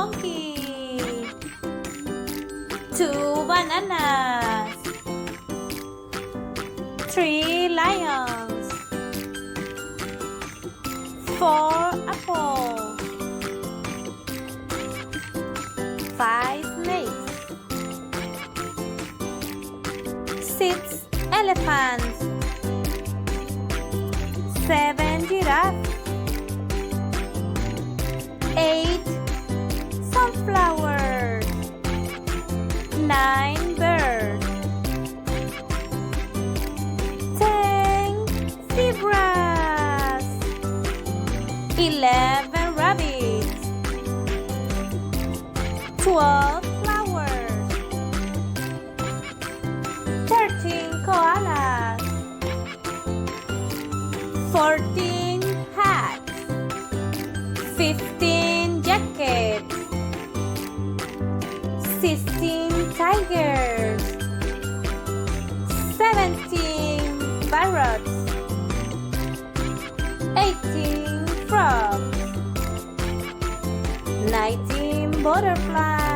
monkey, 2 bananas, 3 lions, 4 apples, 5 snakes, 6 elephants, 7 giraffes, 8 sunflowers, 9 birds, 10 zebras, 11 rabbits, 12 flowers, 13 koalas, 14 hats, 15 jackets, 16 tigers, 17 parrots, 18 frogs, 19 butterflies,